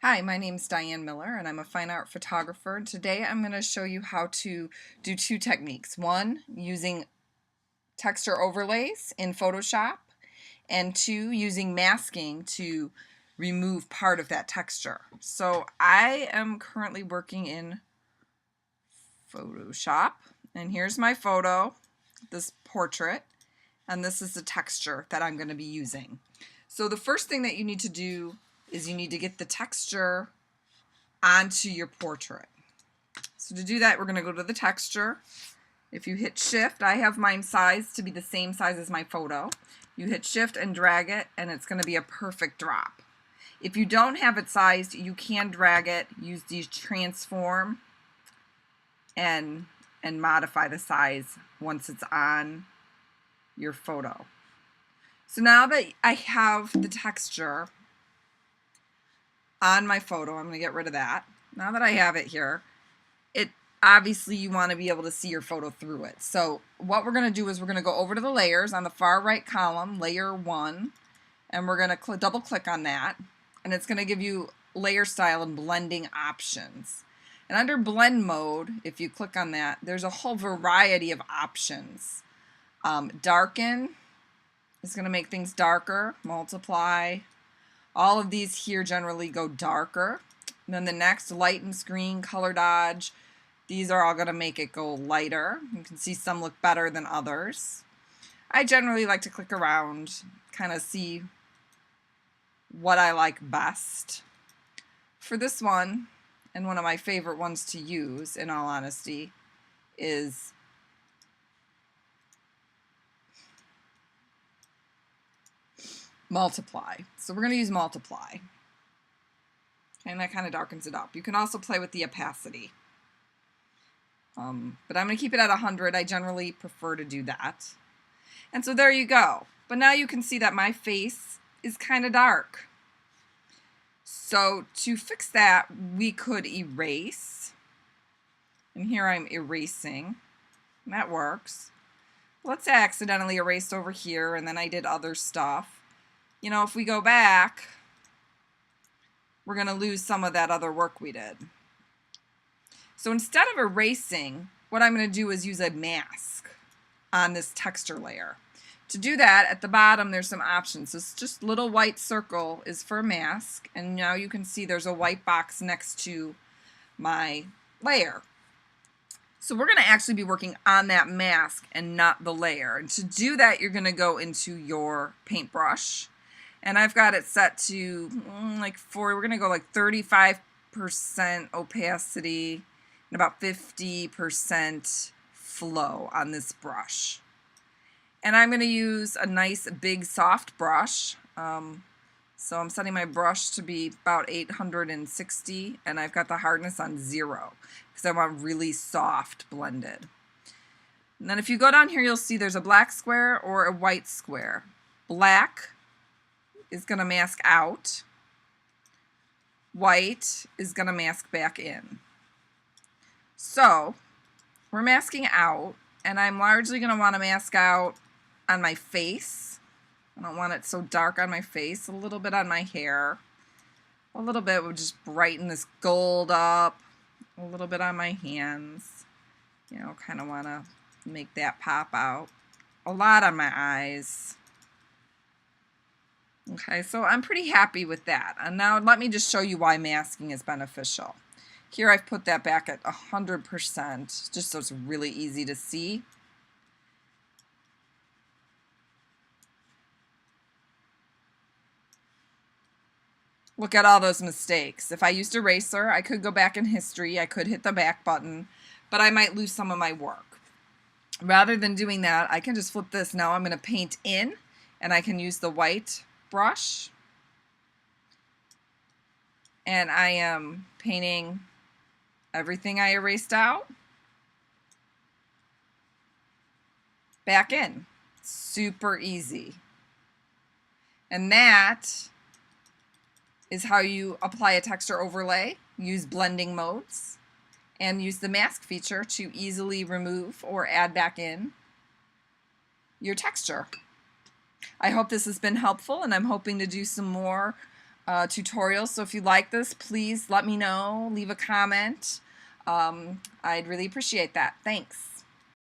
Hi, my name is Diane Miller and I'm a fine art photographer. And today I'm going to show you how to do two techniques. One, using texture overlays in Photoshop, and two, using masking to remove part of that texture. So I am currently working in Photoshop, and here's my photo, this portrait, and this is the texture that I'm going to be using. So the first thing that you need to do is you need to get the texture onto your portrait. So to do that, we're going to go to the texture. If you hit shift, I have mine sized to be the same size as my photo. You hit shift and drag it, and it's going to be a perfect drop. If you don't have it sized, you can drag it, use the transform, and modify the size once it's on your photo. So now that I have the texture on my photo, I'm going to get rid of that. Now that I have it here, obviously you want to be able to see your photo through it. So what we're going to do is we're going to go over to the layers on the far right column, layer 1, and we're going to double click on that, and it's going to give you layer style and blending options. And under blend mode, if you click on that, there's a whole variety of options. Darken is going to make things darker, multiply. All of these here generally go darker. And then the next, lighten, screen, color dodge. These are all going to make it go lighter. You can see some look better than others. I generally like to click around, kind of see what I like best. For this one, and one of my favorite ones to use, in all honesty, is multiply. So we're going to use multiply. And that kind of darkens it up. You can also play with the opacity. But I'm going to keep it at 100. I generally prefer to do that. And so there you go. But now you can see that my face is kind of dark. So to fix that, we could erase. And here I'm erasing. And that works. Let's say I accidentally erased over here and then I did other stuff. You know, if we go back, we're going to lose some of that other work we did. So instead of erasing, what I'm going to do is use a mask on this texture layer. To do that, at the bottom there's some options. This just little white circle is for mask, and now you can see there's a white box next to my layer. So we're going to actually be working on that mask and not the layer. And to do that, you're going to go into your paintbrush, and I've got it set to we're going to go like 35% opacity and about 50% flow on this brush. And I'm going to use a nice big soft brush. So I'm setting my brush to be about 860, and I've got the hardness on 0 because I want really soft blended. And then if you go down here, you'll see there's a black square or a white square. Black is going to mask out. White is going to mask back in. So we're masking out, and I'm largely going to want to mask out on my face. I don't want it so dark on my face. A little bit on my hair. A little bit would just brighten this gold up. A little bit on my hands. You know, kind of want to make that pop out. A lot on my eyes. Okay, so I'm pretty happy with that. And now let me just show you why masking is beneficial. Here I've put that back at 100%, just so it's really easy to see. Look at all those mistakes. If I used eraser, I could go back in history, I could hit the back button, but I might lose some of my work. Rather than doing that, I can just flip this. Now I'm going to paint in, and I can use the white brush. And I am painting everything I erased out back in. Super easy. And that is how you apply a texture overlay, use blending modes, and use the mask feature to easily remove or add back in your texture. I hope this has been helpful, and I'm hoping to do some more tutorials. So if you like this, please let me know. Leave a comment. I'd really appreciate that. Thanks.